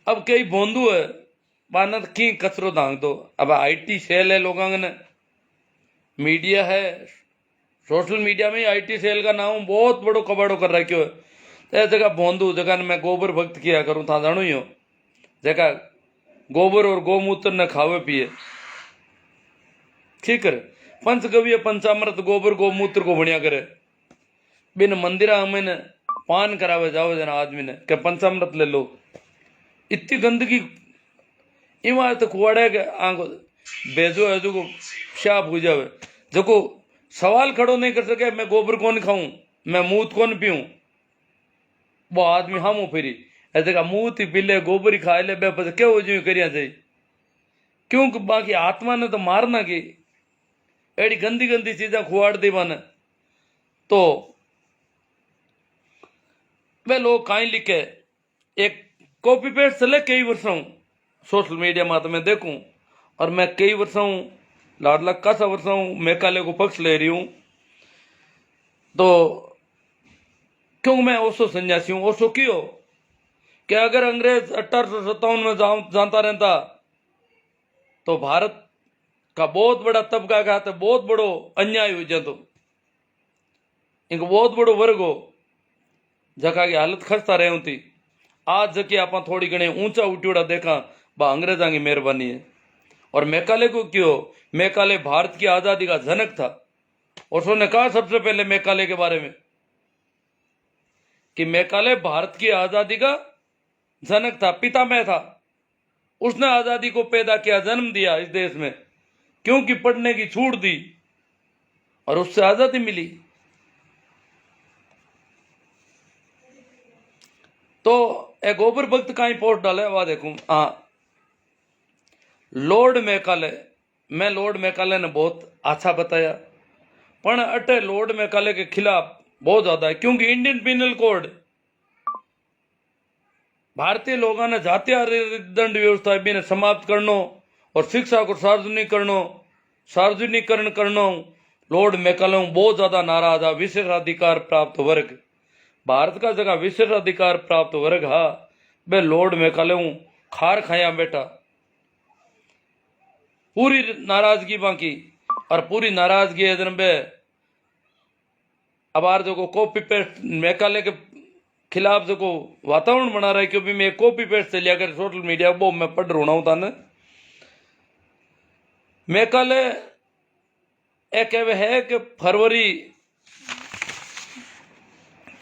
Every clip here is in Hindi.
अब कई बोंदू है बाना की कचरो दांग दो। अब आईटी सेल है लोगों ने, मीडिया है, सोशल मीडिया में आईटी सेल का नाम बहुत बड़ो कबाड़ो कर रखो है। तो ऐसे जगह बोंदू जगह मैं गोबर भक्त किया करूं था जानो ही हो, जगह गोबर और गोमूत्र न खावे पिए, ठीक है। पंचगव्य पंचामृत गोबर गोमूत्र को बढ़िया करे, बिन मंदिरा में पान करावे जाओ जना आदमी ने क्या पंचामृत ले लो। इतनी गंदगी इमारत कुआड़े के आंखो भेजो है जो शाप हो जावे। देखो सवाल खड़ो नहीं कर सके मैं गोबर कौन खाऊं, मैं मूत कौन पीऊं, वो आदमी हम फिरी ऐसे का मूत ही पी ले गोबर ही खा ले बे क्या हो जो करिया जाए। क्योंकि बाकी आत्मा ने तो मारना की एड़ी गंदी गंदी चीजें खुआड़ दी बन। तो वे लोग कहीं लिखे एक कॉपी पेस्ट चले कई वर्षों सोशल मीडिया में तो मैं देखूं, और मैं कई वर्षों लाडला कासा वर्षों मेघालय को पक्ष ले रही हूं। तो क्यों मैं ओसो सन्यासी हूं, ओसो क्यों कि अगर अंग्रेज 1857 में जानता रहता तो भारत का बहुत बड़ा तबका का तो बहुत बड़ो अन्याय हो जातो, एक बहुत बड़ो वर्ग हो जगह की हालत खस्ता रही होती। आज जबकि आप थोड़ी घनी ऊंचा उठ्योड़ा देखा बा अंग्रेजा की मेहरबानी है। और मेघालय को क्यों, मेघालय भारत की आजादी का जनक था। और उसने कहा सबसे पहले मेघालय के बारे में कि मेघालय भारत की आजादी का जनक था, पितामह था। उसने आजादी को पैदा किया, जन्म दिया इस देश में, क्योंकि पढ़ने की छूट दी और उससे आजादी मिली। तो एक गोबर भक्त का ही पोस्ट डाले वह देखूं, हाँ लॉर्ड मेघालय, मैं लॉर्ड मेघालय ने बहुत अच्छा बताया, पर अटे लॉर्ड मेघालय के खिलाफ बहुत ज्यादा है। क्योंकि इंडियन पिनल कोड भारतीय लोगों ने जातीय दंड व्यवस्था भी ने समाप्त करनो और शिक्षा को सार्वजनिकरण करनो लॉर्ड मेघालय बहुत ज्यादा नाराज है। विशेषाधिकार प्राप्त वर्ग, भारत का जगह विशेषाधिकार प्राप्त वर्ग हा बे लॉर्ड मेघालय खार खाया बैठा, पूरी नाराजगी बाकी। और पूरी नाराजगी है बे अबार जो कॉपी पेस्ट मेघालय के खिलाफ जो वातावरण बना रहा है, क्योंकि मैं कॉपी पेस्ट से लिया कर सोशल मीडिया वो मैं पढ़ रहा हूं था। मेघालय एक है कि फरवरी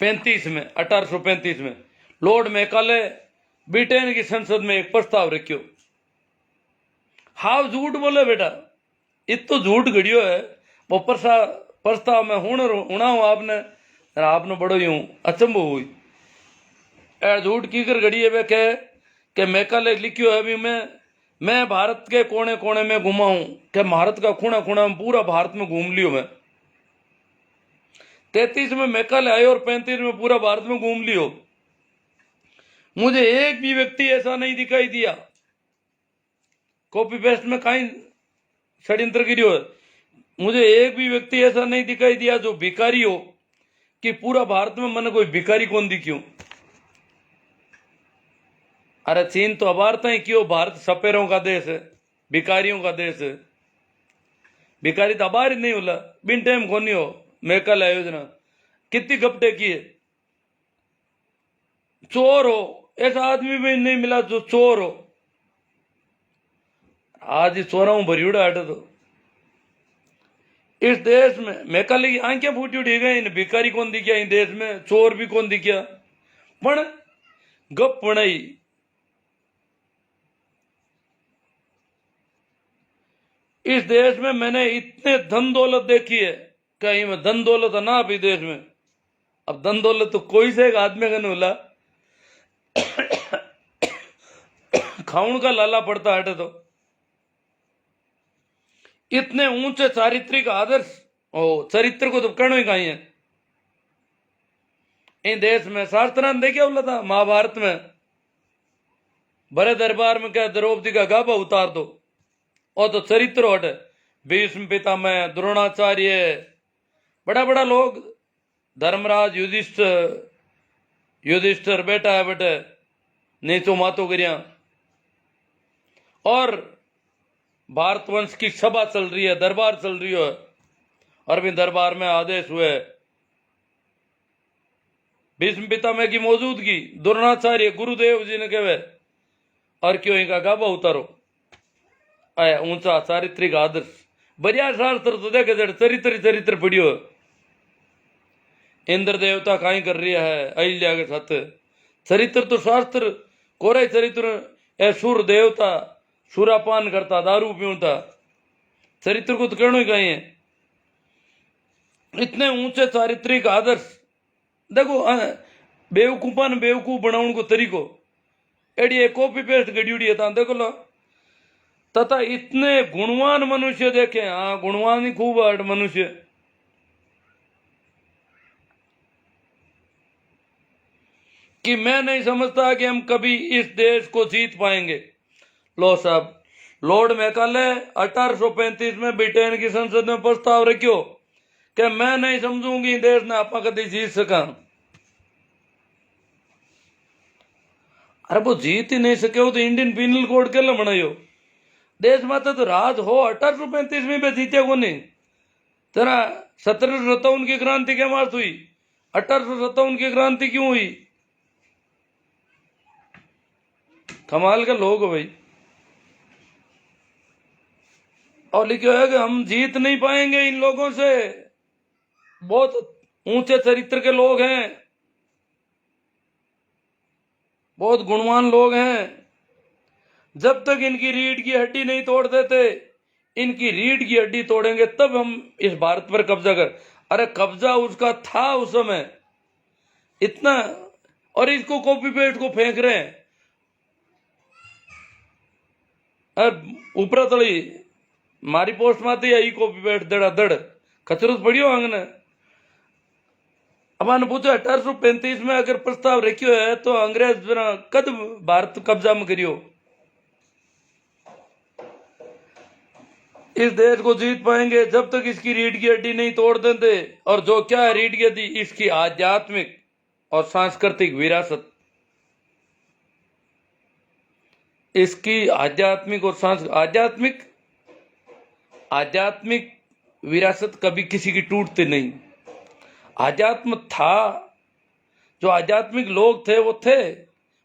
35 में 1835 में लॉर्ड मेघालय ब्रिटेन की संसद में एक प्रस्ताव रखियो। हाव झूठ बोले बेटा, इतो झूठ घड़ियो है वो प्रस्ताव में हुणा हूं आपने, आपने बड़ो यूं अचंभो हुई झूठ की कर घड़ी है वे के मेघालय लिखियो है अभी मैं भारत के कोने कोने में घुमा हूं, के भारत का खूणा खूणा में पूरा भारत में घूम लियो मैं। 33 में मेघालय आयो और 35 में पूरा भारत में घूम लियो। मुझे एक भी व्यक्ति ऐसा नहीं दिखाई दिया, कॉपी पेस्ट में कहीं षड्यंत्र गिरियो है, मुझे एक भी व्यक्ति ऐसा नहीं दिखाई दिया जो भिखारी हो कि पूरा भारत में मन कोई भिखारी कौन दिखियो। अरे चीन तो अबारता ही क्यों, भारत सपेरों का देश है, भिखारियों का देश है। भिखारी तो अबार ही नहीं होला, बिन टाइम खोनी हो मेघालय योजना कितनी गपटे की है। चोर हो ऐसा आदमी भी नहीं मिला जो चोर हो, आज ही चोराऊ भरियोड़ा हटे। तो इस देश में मेघालय की आंखें फूटी उठी गई, इन भिखारी कौन दिखा इन देश में, चोर भी कौन दिखा, पण गप पड़ाई। इस देश में मैंने इतने धन दौलत देखी है, कहीं में धन दौलत है ना अभी देश में। अब धन दौलत तो कोई से एक आदमी का नहीं होला, खाउन का लाला पड़ता हटे। तो इतने ऊंचे चारित्रिक आदर्श चरित्र को तो कहना ही कहीं है इन देश में। शास्त्रांत देखिए बोला था महाभारत में, बड़े दरबार में क्या द्रौपदी का गाभा उतार दो, और तो चरित्र हटे। भीष्म पितामह, द्रोणाचार्य, बड़ा बड़ा लोग, धर्मराज, युधिष्ठिर बेटा है बेटे नीचो मातो करिया और भारत वंश की सभा चल रही है, दरबार चल रही है, और भी दरबार में आदेश हुए भीष्म पितामह की मौजूदगी, द्रोणाचार्य गुरुदेव जी ने कहे और क्यों इनका गाबा उतारो आया ऊंचा चारित्रिक आदर्श बढ़िया शास्त्र तो देखे जड़ चरित्र चरित्र पढ़ियो। इंद्र देवता काई कर रही है अहिल्या के साथ, चरित्र तो शास्त्र कोरे चरित्र ए सूर देवता सुरापान करता दारू पीता, चरित्र को तो कहना ही कहीं है। इतने ऊंचे चारित्रिक आदर्श देखो, बेवकूफा ने बेवकूफ बनाने को तरीको एडी कॉपी पेस्ट गड़ी है देखो लो। तथा इतने गुणवान मनुष्य देखे, हाँ गुणवान ही खूब आठ मनुष्य, कि मैं नहीं समझता कि हम कभी इस देश को जीत पाएंगे। लो साहब, लॉर्ड मैकाले 1835 में ब्रिटेन की संसद में प्रस्ताव रखियो कि मैं नहीं समझूंगी देश ने आपा कभी जीत सका। अरे वो जीत ही नहीं सके हो तो इंडियन पिनल कोड के लिए बनायो देश माता तो राज हो। 1835 में जीते को नहीं तेरा 1757 की क्रांति के मार्च हुई, 1857 की क्रांति क्यों हुई? कमाल के लोग हो भाई। और लिखा है कि हम जीत नहीं पाएंगे इन लोगों से, बहुत ऊंचे चरित्र के लोग हैं, बहुत गुणवान लोग हैं। जब तक इनकी रीढ़ की हड्डी नहीं तोड़ देते, इनकी रीढ़ की हड्डी तोड़ेंगे तब हम इस भारत पर कब्जा कर। अरे कब्जा उसका था उस समय इतना, और इसको कॉपी पेस्ट को फेंक रहे हैं। ऊपर तड़ी मारी पोस्ट में आई कॉपी पेस्ट दड़ा दड़ खचरूत पड़ियो आंगने। अब मैंने पूछा 1835 में अगर प्रस्ताव रखियो है तो अंग्रेज कद भारत कब्जा में करियो। इस देश को जीत पाएंगे जब तक इसकी रीढ़ की हड्डी नहीं तोड़ देते। और जो क्या है रीढ़ की हड्डी? इसकी आध्यात्मिक और सांस्कृतिक विरासत। इसकी आध्यात्मिक और आध्यात्मिक विरासत कभी किसी की टूटती नहीं। आध्यात्म था, जो आध्यात्मिक लोग थे वो थे,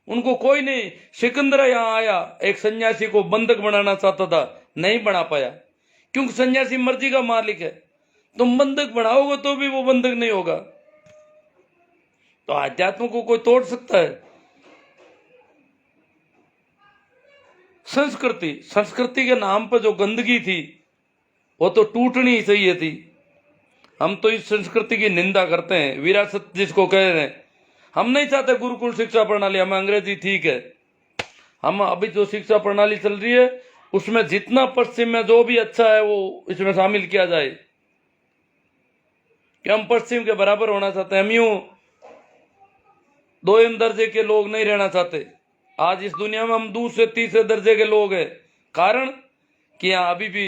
उनको कोई नहीं। सिकंदर यहां आया, एक सन्यासी को बंधक बनाना चाहता था, नहीं बना पाया, क्योंकि सन्यासी मर्जी का मालिक है। तुम बंधक बनाओगे तो भी वो बंधक नहीं होगा। तो आध्यात्म को कोई तोड़ सकता है? संस्कृति के नाम पर जो गंदगी थी वो तो टूटनी ही चाहिए थी। हम तो इस संस्कृति की निंदा करते हैं, विरासत जिसको कह रहे हैं। हम नहीं चाहते गुरुकुल शिक्षा प्रणाली, हमें अंग्रेजी ठीक है। हम अभी जो शिक्षा प्रणाली चल रही है उसमें जितना पश्चिम में जो भी अच्छा है वो इसमें शामिल किया जाए, कि हम पश्चिम के बराबर होना चाहते हैं। हम यूं दोयम दर्जे के लोग नहीं रहना चाहते। आज इस दुनिया में हम दूसरे तीसरे दर्जे के लोग हैं। कारण कि यहाँ अभी भी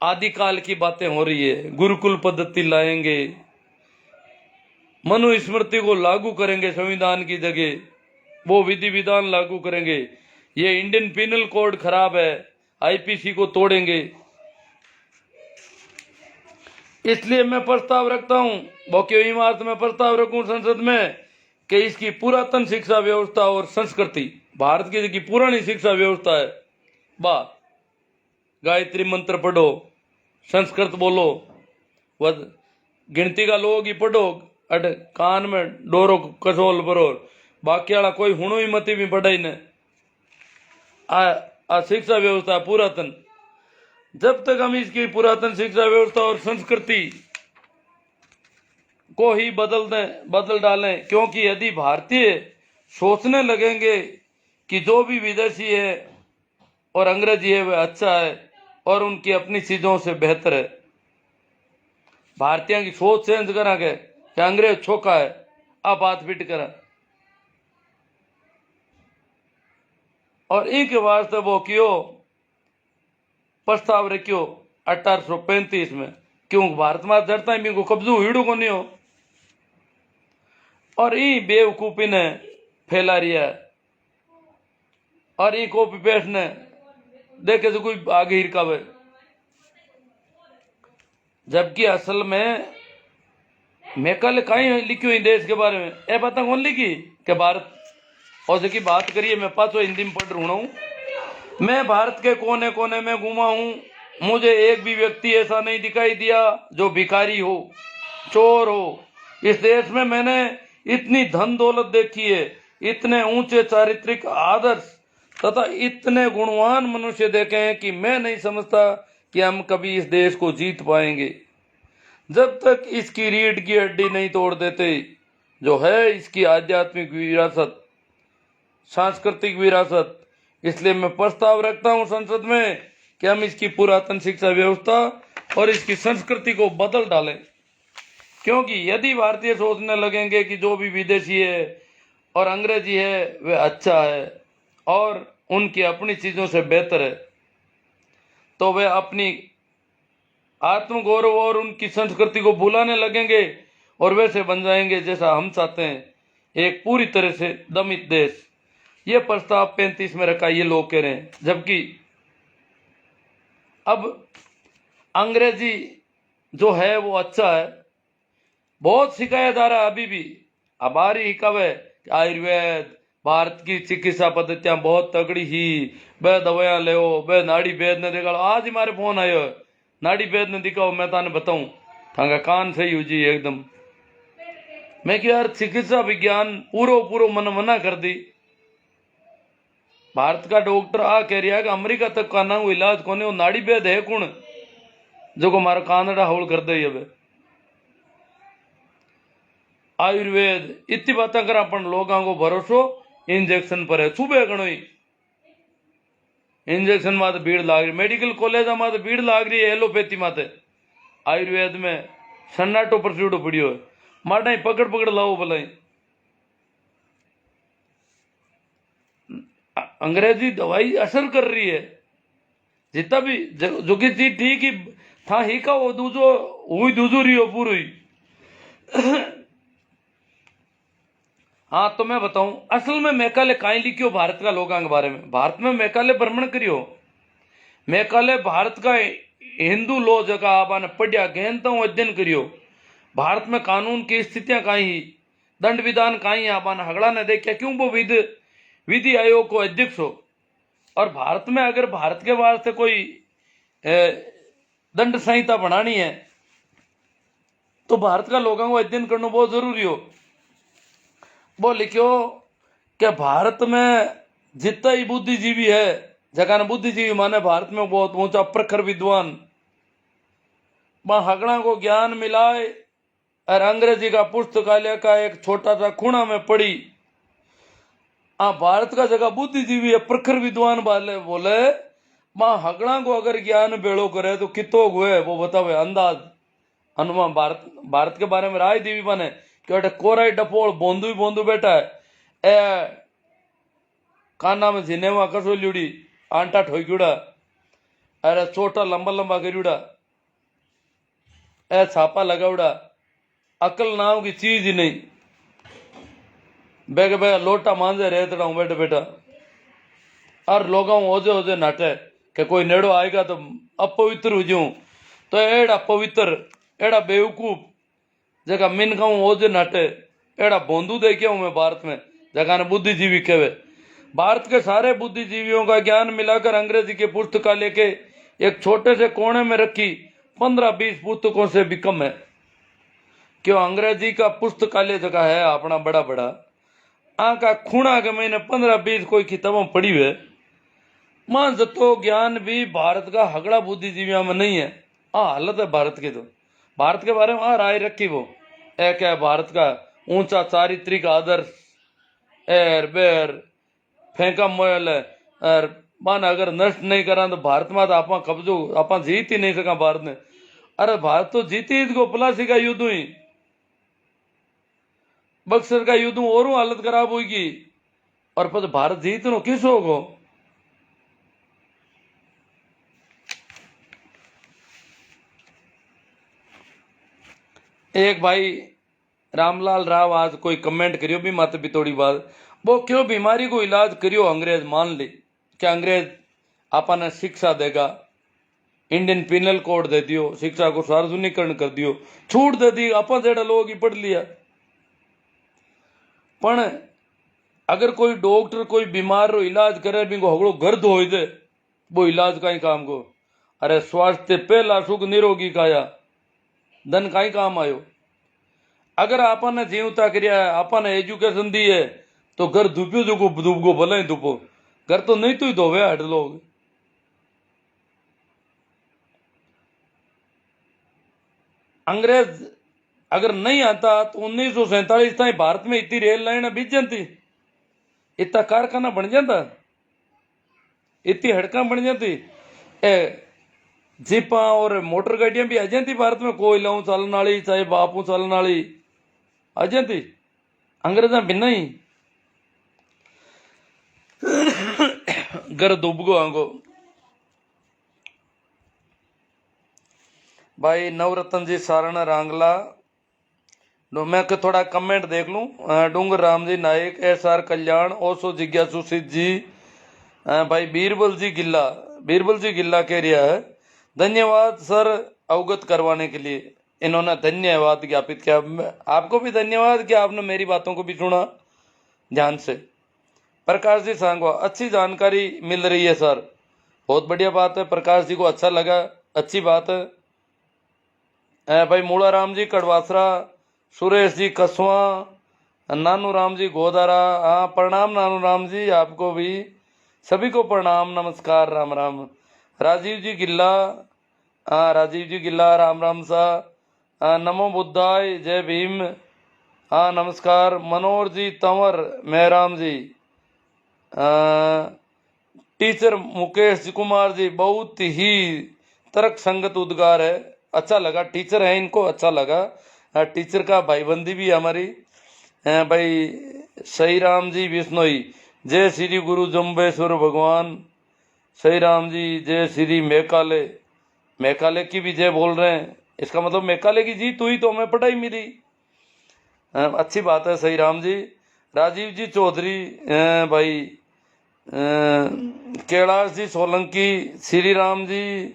आदिकाल की बातें हो रही है। गुरुकुल पद्धति लाएंगे, मनुस्मृति को लागू करेंगे संविधान की जगह, वो विधि विधान लागू करेंगे। ये इंडियन पिनल कोड खराब है, आईपीसी को तोड़ेंगे। इसलिए मैं प्रस्ताव रखता हूं, बोक्यो इमारत में प्रस्ताव रखूं संसद में कि इसकी पुरातन शिक्षा व्यवस्था और संस्कृति, भारत की जो पुरानी शिक्षा व्यवस्था है, गायत्री मंत्र पढ़ो, संस्कृत बोलो, वह गिनती का लोग ही पढ़ो, अट कान में डोरो कसोल भरो, बाकी वाला कोई हुणो ही मती भी पढ़ाई ने। आ शिक्षा व्यवस्था पुरातन, जब तक हम इसकी पुरातन शिक्षा व्यवस्था और संस्कृति को ही बदल डालें, क्योंकि यदि भारतीय सोचने लगेंगे कि जो भी विदेशी है और अंग्रेजी है वह अच्छा है और उनकी अपनी चीजों से बेहतर है, भारतीयों की सोच चेंज करांगे कि अंग्रेज छोका है, अब बात फिट करा। और इनके वास्ते वो क्यों प्रस्ताव रखियो 1835 में, क्यों भारत में जड़ता है को कब्जो हिड़ू को नहीं हो। और ई बेवकूफी ने फैला रिया है, और ई कॉपी पेस्ट ने देखे तो कोई आगे हिरकावे, जबकि असल में मैं कल कहीं लिखी हुई देश के बारे में ए पता कौन लिखी कि भारत, और की बात करिए मैं पाँचों हिंदी में पढ़ रहा हूँ। मैं भारत के कोने कोने में घूमा हूँ, मुझे एक भी व्यक्ति ऐसा नहीं दिखाई दिया जो भिखारी हो, चोर हो। इस देश में मैंने इतनी धन दौलत देखी है, इतने ऊंचे चारित्रिक आदर्श तथा इतने गुणवान मनुष्य देखे हैं कि मैं नहीं समझता कि हम कभी इस देश को जीत पाएंगे जब तक इसकी रीढ़ की हड्डी नहीं तोड़ देते, जो है इसकी आध्यात्मिक विरासत, सांस्कृतिक विरासत। इसलिए मैं प्रस्ताव रखता हूं संसद में कि हम इसकी पुरातन शिक्षा व्यवस्था और इसकी संस्कृति को बदल डालें, क्योंकि यदि भारतीय सोचने लगेंगे कि जो भी विदेशी है और अंग्रेजी है वे अच्छा है और उनकी अपनी चीजों से बेहतर है, तो वे अपनी आत्मगौरव और उनकी संस्कृति को भुलाने लगेंगे और वैसे बन जाएंगे जैसा हम चाहते हैं, एक पूरी तरह से दमित देश। ये प्रस्ताव 35 में रखा, ये लोग कह रहे हैं। जबकि अब अंग्रेजी जो है वो अच्छा है, बहुत सिखाया जा रहा है अभी भी। अब आ रही कब है आयुर्वेद, भारत की चिकित्सा पद्धतियां बहुत तगड़ी ही, वे दवाइयां ले, वे नाड़ी भेद ने देखा। आज ही मारे फोन आयो, नाड़ी भेद ने दिखाओ, मैं ताने बताऊं थांगा कान सही हो जी एकदम। मैं क्या यार चिकित्सा विज्ञान पूरो मन मना कर दी। भारत का डॉक्टर आ कह रहा है कि अमेरिका तक का ना इलाज कोने, वो नाड़ी भेद है कौन जो को मारा कानड़ा हौल कर दे। अब आयुर्वेद इतनी बातें कर अपन लोगों को भरोसो इंजेक्शन पर है। सुबह घणो ही इंजेक्शन माते भीड़ लाग रही, मेडिकल कॉलेज माते भीड़ लाग रही है, एलोपैथी माते। आयुर्वेद में सन्नाटो पर सीढ़ो पड़ियो है, माटा ही पकड़ लाओ भलाई। अंग्रेजी दवाई असर कर रही है, जितना भी जो की चीज ठीक ही था ही का वो दूजो हुई दूजो रही हो पूरी। हाँ तो मैं बताऊं असल में मैकाले काई लिखियो भारत का लोगों के बारे में। भारत में मैकाले भ्रमण करियो, मैकाले भारत का हिंदू लो जगह आबाने पढ़िया गहनता अध्ययन करियो। भारत में कानून की स्थितियां काई, दंड विधान काई आबाने हगड़ा ने देखा, क्यों वो विधि आयोग को अध्यक्ष हो। और भारत में अगर भारत के वास्ते कोई दंड संहिता बनानी है तो भारत का लोगों को अध्ययन करना बहुत जरूरी हो। वो लिखो कि भारत में जितना ही बुद्धिजीवी है, जगह बुद्धिजीवी माने भारत में बहुत ऊंचा प्रखर विद्वान, वहां हगड़ा को ज्ञान मिलाए और अंग्रेजी का पुस्तकालय का एक छोटा सा खूणा में पड़ी। भारत का जगह बुद्धिजीवी है, प्रखर विद्वान वाले बोले मां हगड़ा को अगर ज्ञान बेड़ो करे तो कितो हुए वो बतावे अंदाज अनुमान। भारत के बारे में राय देवी बने कि कोराई डपोल बोंदू ही बोंदू बैठा है, ए काना में जिनेवा कसोल्यूड़ी आंटा ठोक्यूड़ा, अरे छोटा लंबा लंबा करूड़ा, ए छापा लगाउड़ा, अकल नाम की चीज ही नहीं। बेग बेग लोटा मांझे रहता हूं बैठे बैठा, और लोगों ओजे ओजे नाटे कि कोई नेड़ो आएगा तो अपवित्र हो जाऊं। तो एड़ा पवित्र एड़ा बेवकूफ जगह मिन खाऊं ओजे नाटे, एड़ा बोंदू देखे हूं मैं भारत में, जगह ने बुद्धिजीवी कहे। भारत के सारे बुद्धिजीवियों का ज्ञान मिलाकर अंग्रेजी के पुस्तकालय के एक छोटे से कोने में रखी 15-20 पुस्तकों से भी कम है। क्यों अंग्रेजी का पुस्तकालय जगह है अपना बड़ा बड़ा, का खूणा के महीने 15-20 कोई किताबों पड़ी हुए। मां जतो ज्ञान भी भारत का हगड़ा बुद्धिजीवियों में नहीं है। हालत है भारत की। तो भारत के बारे में राय रखी वो एक है भारत का ऊंचा चारित्रिक आदर्श, एर बेर फेंका मोयल है, और मान अगर नष्ट नहीं करा तो भारत में तो आप कब्जो आप जीत ही नहीं सका भारत ने। अरे भारत तो जीती इसको प्लासी का युद्ध हुई, बक्सर का युद्ध और हालत खराब होगी, और फिर भारत जीत नो किस होगो। एक भाई रामलाल राव आज कोई कमेंट करियो भी माते भी थोड़ी बात, वो क्यों बीमारी को इलाज करियो अंग्रेज मान ले, क्या अंग्रेज आपा ने शिक्षा देगा, इंडियन पिनल कोड दे दियो, शिक्षा को सार्वजनिकरण कर दियो, छूट दे दी, आपा जेड़ा लोग ही पढ़ लिया। पण अगर कोई डॉक्टर कोई बीमार रो इलाज करे बिको हगड़ो घर धोई दे, वो इलाज का ही काम को। अरे स्वास्थ्य पहला सुख निरोगी काया, धन का ही काम आयो। अगर आपा ने जीवता करिया है, आपा ने एजुकेशन दी है, तो घर धुप्यो जो धूपगो भले ही धुपो, घर तो नहीं तो ही धोवे हट लोग। अंग्रेज अगर नहीं आता तो 1947 तक भारत में इतनी रेल लाइन बीत जाती, इतना कारखाना बन जाता, इतनी हड़का बन जाती, जीपा और मोटर गाड़ियां भी आ जाती भारत में, कोयलाऊ चलन वाली चाहे बापू चलन वाली आ जाती, अंग्रेजा भी नहीं। घर डूबगो आंगो। भाई नवरत्न जी सारण रांगला, मैं थोड़ा कमेंट देख लूं। डूंगर राम जी नायक, SR कल्याण, ओसो जिज्ञासु सिद्ध जी, भाई बीरबल जी गिल्ला कह रहा है, धन्यवाद सर अवगत करवाने के लिए, इन्होंने धन्यवाद ज्ञापित किया। आपको भी धन्यवाद कि आपने मेरी बातों को भी सुना ध्यान से। प्रकाश जी सांगवा, अच्छी जानकारी मिल रही है सर, बहुत बढ़िया बात है, प्रकाश जी को अच्छा लगा, अच्छी बात है। भाई मूला राम जी कड़वासरा, सुरेश जी कसवा, नानू राम जी गोदारा, हाँ प्रणाम नानू राम जी, आपको भी सभी को प्रणाम, नमस्कार, राम राम। राजीव जी गिल्ला, हाँ राजीव जी गिल्ला, राम राम सा, नमो बुद्धाय, जय भीम, हाँ नमस्कार। मनोहर जी तंवर, मेहराम जी, टीचर मुकेश कुमार जी, बहुत ही तर्क संगत उद्गार है, अच्छा लगा, टीचर है इनको अच्छा लगा, टीचर का भाईबंदी भी हमारी। भाई सही राम जी बिश्नोई, जय श्री गुरु जम्बेश्वर भगवान, सही राम जी, जय श्री मेकाले की भी जय बोल रहे हैं, इसका मतलब मेकाले की जीत हुई तो हमें पढ़ाई मिली, अच्छी बात है सही राम जी। राजीव जी चौधरी, भाई कैलाश जी सोलंकी, श्री राम जी,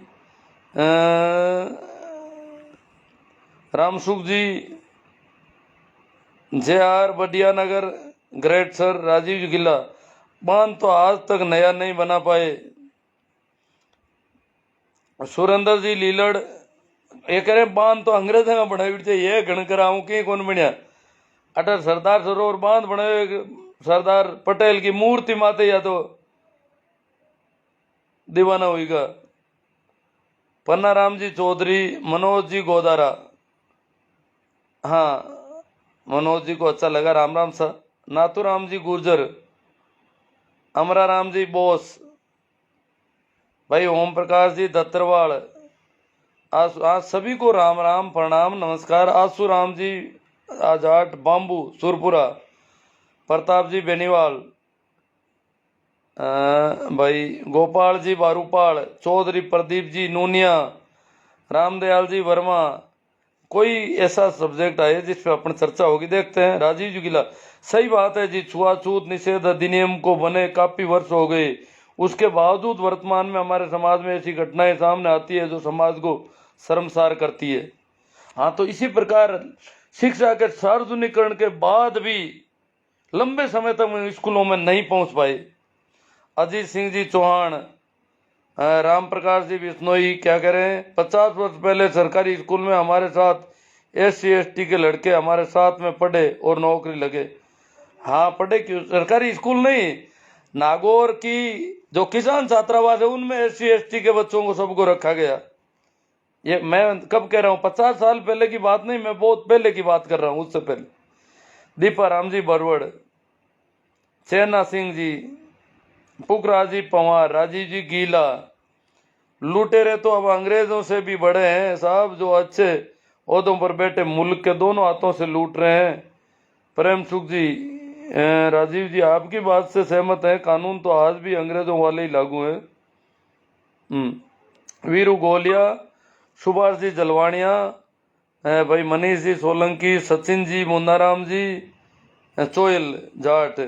रामसुख जी, JR बडिया नगर, ग्रेट सर। राजीव जी गिल्ला, बांध तो आज तक नया नहीं बना पाए। सुरेंद्र जी लीलड़, ये कह रहे बांध तो अंग्रेज में बनाई थे, ये गण कराऊं कि कौन बनया, अटर सरदार सरोवर बांध बनाए सरदार पटेल की मूर्ति माते या तो दीवाना हुईगा। पन्ना राम जी चौधरी, मनोज जी गोदारा, हाँ मनोज जी को अच्छा लगा, राम राम सा। नाथूराम जी गुर्जर, अमरा राम जी बोस, भाई ओम प्रकाश जी दत्तरवाल, आज सभी को राम राम प्रणाम नमस्कार। आसू राम जी आजाट बाम्बू सुरपुरा, प्रताप जी बेनीवाल, भाई गोपाल जी बारूपाल, चौधरी प्रदीप जी नूनिया, रामदयाल जी वर्मा, कोई ऐसा सब्जेक्ट आए जिस पे अपन चर्चा होगी, देखते हैं। राजीव जी गिला, सही बात है जी, छुआछूत निषेध अधिनियम को बने काफी वर्ष हो गए, उसके बावजूद वर्तमान में हमारे समाज में ऐसी घटनाएं सामने आती है जो समाज को शर्मसार करती है। हाँ तो इसी प्रकार शिक्षा के सार्वजनिकरण के बाद भी लंबे समय तक स्कूलों में नहीं पहुंच पाए। अजीत सिंह जी चौहान, राम प्रकाश जी बिश्नोई क्या कह रहे हैं, 50 वर्ष पहले सरकारी स्कूल में हमारे साथ SC ST के लड़के हमारे साथ में पढ़े और नौकरी लगे। हाँ पढ़े, क्यों सरकारी स्कूल नहीं, नागौर की जो किसान छात्रावास है उनमें SC ST के बच्चों को सबको रखा गया। ये मैं कब कह रहा हूँ, 50 साल पहले की बात नहीं, मैं बहुत पहले की बात कर रहा हूँ, उससे पहले। दीपा राम जी बरवड़, चैना सिंह जी, पुखराज जी पवार, राजीव जी गीला, लुटेरे तो अब अंग्रेजों से भी बड़े हैं साहब, जो अच्छे ओहदों पर बैठे मुल्क के दोनों हाथों से लूट रहे हैं। प्रेम सुख जी, राजीव जी आपकी बात से सहमत है, कानून तो आज भी अंग्रेजों वाले ही लागू है। वीरू गोलिया, सुभाष जी जलवाणिया, भाई मनीष जी सोलंकी, सचिन जी मुन्नाराम जी, चोयल जाट,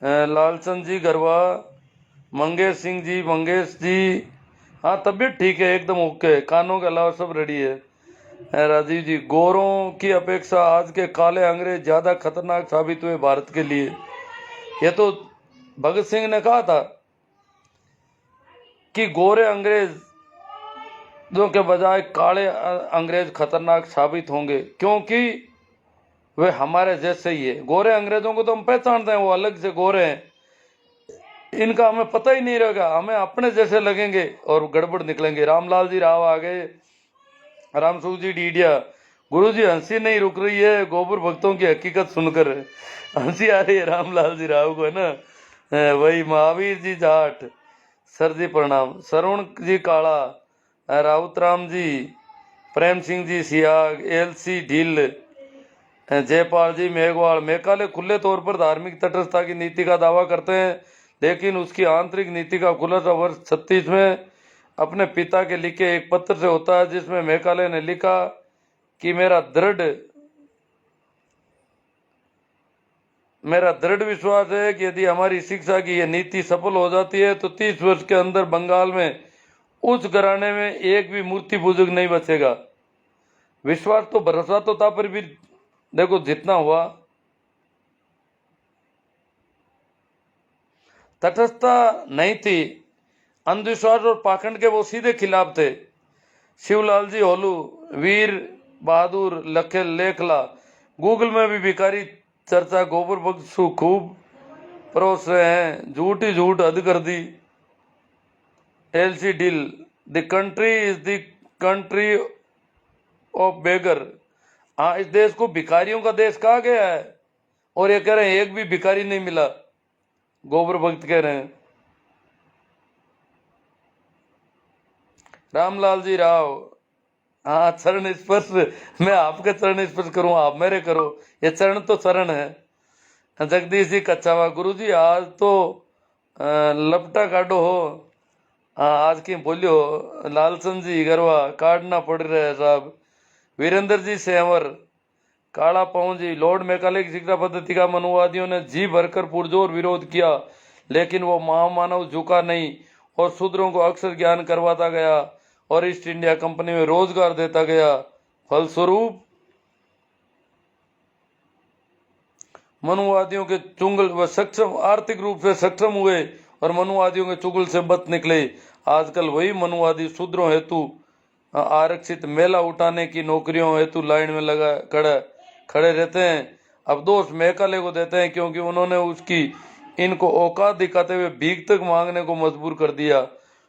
लालचंद जी गरवा, मंगेश जी, हाँ तबीयत ठीक है, एकदम ओके, कानों के अलावा सब रेडी है। राजीव जी, गोरों की अपेक्षा आज के काले अंग्रेज ज्यादा खतरनाक साबित हुए भारत के लिए। ये तो भगत सिंह ने कहा था कि गोरे अंग्रेजों के बजाय काले अंग्रेज खतरनाक साबित होंगे, क्योंकि वे हमारे जैसे ही है। गोरे अंग्रेजों को तो हम पहचानते हैं, वो अलग से गोरे हैं, इनका हमें पता ही नहीं रहेगा, हमें अपने जैसे लगेंगे और गड़बड़ निकलेंगे। रामलाल जी राव आ गए, रामसू जी डीडिया। गुरु जी हंसी नहीं रुक रही है गोबर भक्तों की हकीकत सुनकर, हंसी आ रही है रामलाल जी राव को, है ना। वही महावीर जी जाट, सर जी प्रणाम। सरवण जी काला, राउतराम जी, प्रेम सिंह जी सियाग, एलसी ढील, जयपाल जी मेघवाल। मेघालय खुले तौर पर धार्मिक तटस्थता की नीति का दावा करते हैं, लेकिन उसकी आंतरिक नीति का खुलासा वर्ष 36 में अपने पिता के लिखे एक पत्र से होता है, जिसमें मेघालय ने लिखा कि मेरा दृढ़ विश्वास है कि यदि हमारी शिक्षा की यह नीति सफल हो जाती है तो 30 वर्ष के अंदर बंगाल में उस घराने में एक भी मूर्ति पूजक नहीं बचेगा। विश्वास तो भरोसा तो था, पर भी देखो जितना हुआ। तटस्थता नहीं थी, अंधविश्वास और पाखंड के वो सीधे खिलाफ थे। शिवलाल जी होलू, वीर बहादुर लेखला। गूगल में भी भिखारी चर्चा गोबर बख्शु खूब परोस रहे हैं, झूठ ही झूठ हद कर दी। एलसी डिल, the country is the country of beggar. हाँ, इस देश को भिखारियों का देश कहा गया है, और ये कह रहे हैं एक भी भिखारी नहीं मिला, गोबर भक्त कह रहे हैं। रामलाल जी राव, हाँ चरण स्पर्श, मैं आपके चरण स्पर्श करूं, आप मेरे करो, ये चरण तो चरण है। जगदीश जी कच्चावा, गुरु जी आज तो लपटा काटो हो, हाँ आज की बोलियो। लालचंद जी गरवा, काटना पड़ रहा है साहब। वीरेंद्र जी सेवर, काला पवन जी, लॉर्ड मैकाले की शिक्षा पद्धति का मनुवादियों ने जी भरकर पुरजोर विरोध किया, लेकिन वो महामानव झुका नहीं और शूद्रों को अक्षर ज्ञान करवाता गया और ईस्ट इंडिया कंपनी में रोजगार देता गया। फलस्वरूप मनुवादियों के चुंगल व सक्षम आर्थिक रूप से सक्षम हुए और मनुवादियों के चुगल से बच निकले। आजकल वही मनुवादी शूद्रों हेतु आरक्षित मेला उठाने की नौकरियों हेतु लाइन में लगा खड़े रहते हैं। अब दोष मेघालय को देते हैं, क्योंकि उन्होंने उसकी इनको औकात दिखाते हुए भीख तक मांगने को मजबूर कर दिया।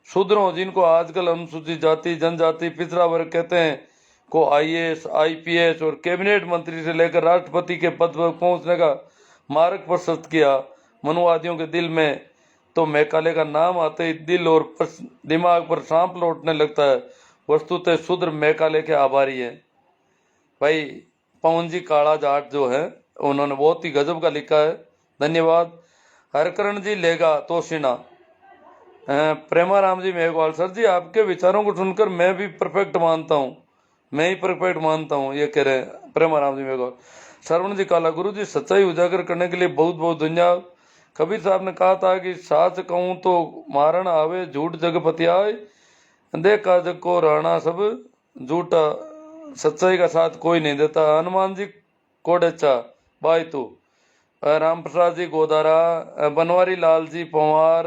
शूद्रों, जिनको आजकल अनुसूचित जाति जनजाति पिछड़ा वर्ग कहते हैं, को आईएएस आईपीएस और कैबिनेट मंत्री से लेकर राष्ट्रपति के पद पर पहुंचने का मार्ग प्रशस्त किया। मनुवादियों के दिल में तो मेघालय का नाम आते ही दिल और दिमाग पर सांप लौटने लगता है। वस्तुतः शूद्र मेघालय के आभारी हैं। भाई पवन जी काला जाट जो है, उन्होंने बहुत ही गजब का लिखा है, धन्यवाद। हरकरण जी लेगा तोशिना, प्रेमाराम जी मेघवाल, सर जी आपके विचारों को सुनकर मैं भी परफेक्ट मानता हूँ, मैं ही परफेक्ट मानता हूँ, ये कह रहे हैं प्रेमाराम जी मेघवाल। श्रवण जी काला, गुरु जी सच्चाई उजागर करने के लिए बहुत बहुत धन्यवाद। कबीर साहब ने कहा था कि साच कहूँ तो मारण आवे, झूठ जगपति आए, देखा जग को राणा सब झूठा, सच्चाई का साथ कोई नहीं देता। हनुमान जी कोडेचा बाई तू, राम प्रसाद जी गोदारा, बनवारी लाल जी पंवार,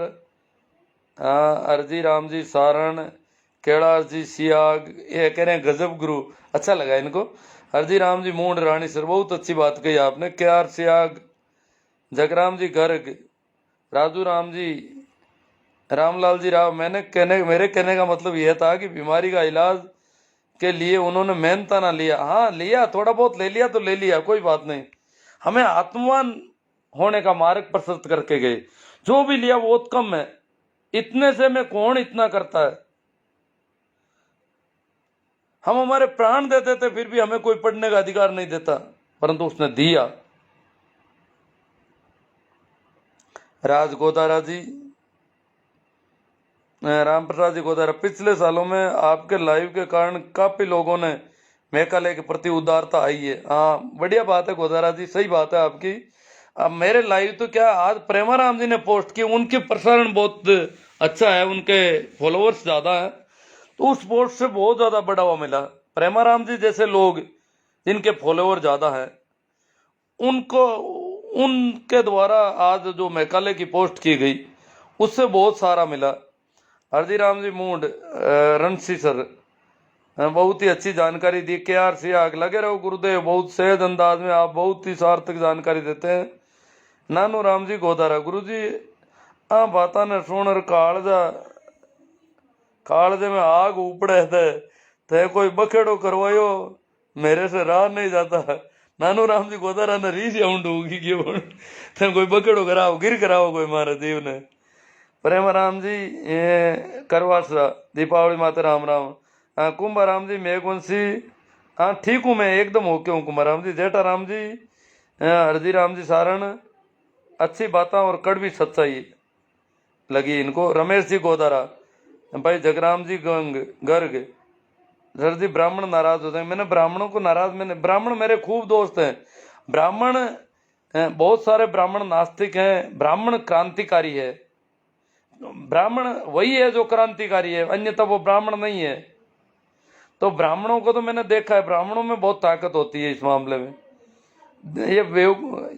अरजी राम जी सारण, कैलाश जी सियाग, ये कह रहे हैं गजब गुरु, अच्छा लगा इनको। हरजी राम जी मूंड रानी सर, बहुत अच्छी बात कही आपने। क्यार सियाग, जगराम जी गर्ग, राजू राम जी, रामलाल जी राव। मेरे कहने का मतलब यह था कि बीमारी का इलाज के लिए उन्होंने मेहनता ना लिया, हाँ लिया, थोड़ा बहुत ले लिया तो ले लिया, कोई बात नहीं, हमें आत्मवान होने का मार्ग प्रशस्त करके गए। जो भी लिया बहुत कम है, इतने से में कौन इतना करता है। हम हमारे प्राण देते थे, फिर भी हमें कोई पढ़ने का अधिकार नहीं देता, परंतु उसने दिया। राज गोदारा जी, राम प्रसाद जी गोदारा, पिछले सालों में आपके लाइव के कारण काफी लोगों ने मेघालय के प्रति उदारता आई है। हाँ बढ़िया बात है गोदारा जी, सही बात है आपकी। अब मेरे लाइव तो क्या, आज प्रेमाराम जी ने पोस्ट की, उनकी प्रसारण बहुत अच्छा है, उनके फॉलोअर्स ज्यादा है, तो उस पोस्ट से बहुत ज्यादा बढ़ावा मिला। प्रेमाराम जी जैसे लोग जिनके फॉलोअर ज्यादा है, उनको उनके द्वारा आज जो मैकाले की पोस्ट की गई उससे बहुत सारा मिला। हरदीराम जी मूड रणसी सर बहुत ही अच्छी जानकारी दी। के आर सी आग लगे रहो गुरुदेव, बहुत सहज अंदाज में आप बहुत ही सार्थक जानकारी देते हैं। नानू राम जी गोदारा, गुरु जी आ बाता ने सुन कालजे में आग उपड़े थे कोई बखेड़ो करवायो, मेरे से राह नहीं जाता। नानू राम जी गोदारा ने रीस आउंड होगी कि थे कोई बखेड़ो कराओ, गिर कराओ कोई मारे जीव ने। प्रेमाराम जी ये करवासा, दीपावली माता राम राम। कुंभाराम जी मेघवंशी, हाँ ठीक हूँ मैं, एकदम ओके हूँ कुंभाराम जी। जेठाराम जी, हरजी राम जी सारण, अच्छी बातें और कड़वी सच्चाई लगी इनको। रमेश जी गोदारा, भाई जगराम जी गर्ग, सर जी ब्राह्मण नाराज होते हैं। मैंने ब्राह्मणों को नाराज, मैंने ब्राह्मण मेरे खूब दोस्त हैं। ब्राह्मण बहुत सारे ब्राह्मण नास्तिक हैं, ब्राह्मण क्रांतिकारी है। ब्राह्मण वही है जो क्रांतिकारी है, अन्यथा वो ब्राह्मण नहीं है। तो ब्राह्मणों को तो मैंने देखा है, ब्राह्मणों में बहुत ताकत होती है इस मामले में।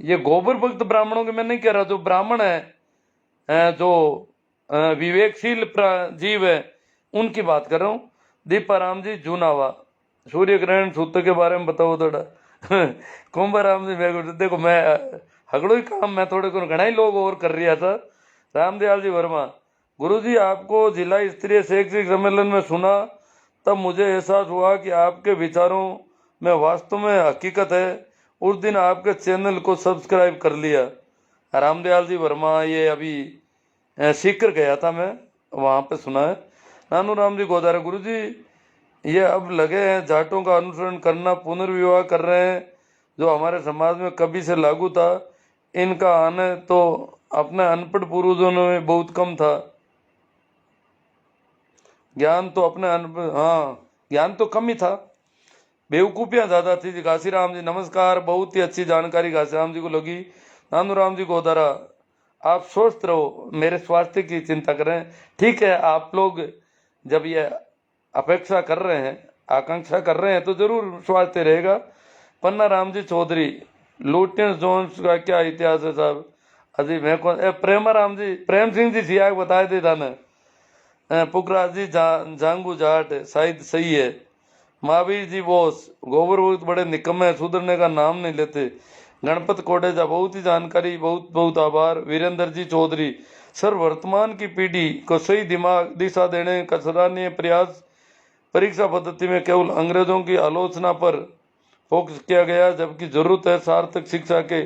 ये गोबर भक्त ब्राह्मणों की मैं नहीं कह रहा, जो ब्राह्मण है जो विवेकशील जीव है उनकी बात कर रहा हूँ। दीपाराम जी जूनावा, सूर्य ग्रहण सूत्र के बारे में बताओ थोड़ा। कुंभाराम जी मैं देखो, मैं हगड़ो ही काम मैं थोड़े को घना ही लोग और कर रहा था। रामदयाल जी वर्मा, गुरुजी आपको जिला स्तरीय शैक्षिक सम्मेलन में सुना तब मुझे एहसास हुआ कि आपके विचारों में वास्तव में हकीकत है। उस दिन आपके चैनल को सब्सक्राइब कर लिया। रामदयाल जी वर्मा, ये अभी सीकर गया था मैं, वहाँ पे सुना है। नानू राम जी गोदारा, गुरुजी ये अब लगे हैं जाटों का अनुसरण करना, पुनर्विवाह कर रहे हैं जो हमारे समाज में कभी से लागू था। इनका आने तो अपने अनपढ़ पूर्वजों में बहुत कम था, ज्ञान तो अपने हाँ ज्ञान तो कम ही था, बेवकूफियां ज्यादा थी। जी घासीराम जी नमस्कार, बहुत ही अच्छी जानकारी घासीराम जी को लगी। नानू राम जी गोदारा, आप स्वस्थ रहो, मेरे स्वास्थ्य की चिंता करें। ठीक है, आप लोग जब ये अपेक्षा कर रहे हैं, आकांक्षा कर रहे हैं तो जरूर स्वास्थ्य रहेगा। पन्ना राम जी चौधरी, लुटियंस जोन्स का क्या इतिहास है साहब? अजी मैं कौन, प्रेमाराम जी, प्रेम सिंह जी सियाग बताए थे था ना। पुखराज जी जांगू जाट शायद सही है। महावीर जी बोस, गोबर बहुत बड़े निकम्मे, सुधरने का नाम नहीं लेते। गणपत कोडेजा, बहुत ही जानकारी, बहुत बहुत आभार। वीरेंद्र जी चौधरी, सर वर्तमान की पीढ़ी को सही दिमाग दिशा देने का सराहनीय प्रयास। परीक्षा पद्धति में केवल अंग्रेजों की आलोचना पर फोकस किया गया, जबकि जरूरत है सार्थक शिक्षा के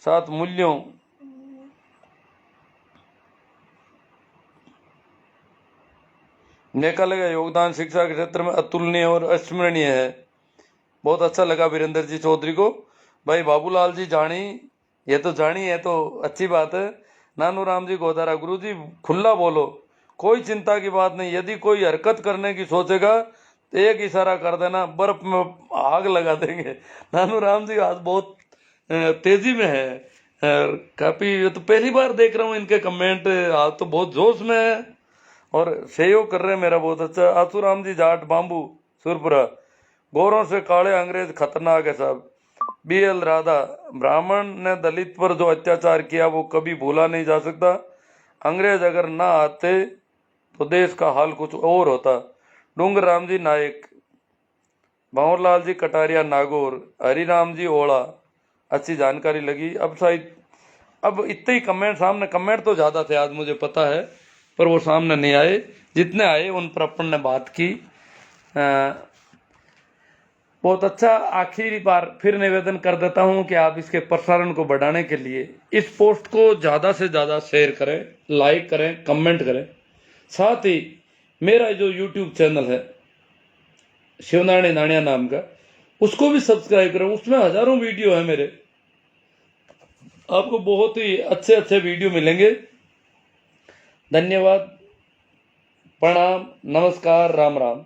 साथ मूल्यों मेघालय का योगदान शिक्षा के क्षेत्र में अतुलनीय और अस्मरणीय है। बहुत अच्छा लगा वीरेंद्र जी चौधरी को। भाई बाबूलाल जी जानी, ये तो जानी है तो अच्छी बात है। नानू राम जी गोदारा, गुरु जी खुला बोलो, कोई चिंता की बात नहीं। यदि कोई हरकत करने की सोचेगा तो एक इशारा कर देना, बर्फ में आग लगा देंगे। नानू राम जी आज बहुत तेजी में है, काफी तो पहली बार देख रहा हूँ इनके कमेंट, आज तो बहुत जोश में है और सहयोग कर रहे हैं मेरा बहुत अच्छा। आसूराम जी जाट बाम्बू सुरपुरा, गोरों से काले अंग्रेज खतरनाक है साहब। BL राधा, ब्राह्मण ने दलित पर जो अत्याचार किया वो कभी भूला नहीं जा सकता। अंग्रेज अगर ना आते तो देश का हाल कुछ और होता। डूंगर राम जी नायक, भंवरलाल जी कटारिया नागौर, हरिराम जी ओला, अच्छी जानकारी लगी। अब शायद अब इतने ही कमेंट सामने, कमेंट तो ज़्यादा थे आज मुझे पता है, पर वो सामने नहीं आए। जितने आए उन पर अपन ने बात की। बहुत अच्छा। आखिरी बार फिर निवेदन कर देता हूं कि आप इसके प्रसारण को बढ़ाने के लिए इस पोस्ट को ज़्यादा से ज़्यादा शेयर करें, लाइक करें, कमेंट करें। साथ ही मेरा जो YouTube चैनल है शिवनारायण नानिया नाम का, उसको भी सब्सक्राइब करें। उसमें हजारों वीडियो है मेरे, आपको बहुत ही अच्छे अच्छे वीडियो मिलेंगे। धन्यवाद, प्रणाम, नमस्कार, राम राम।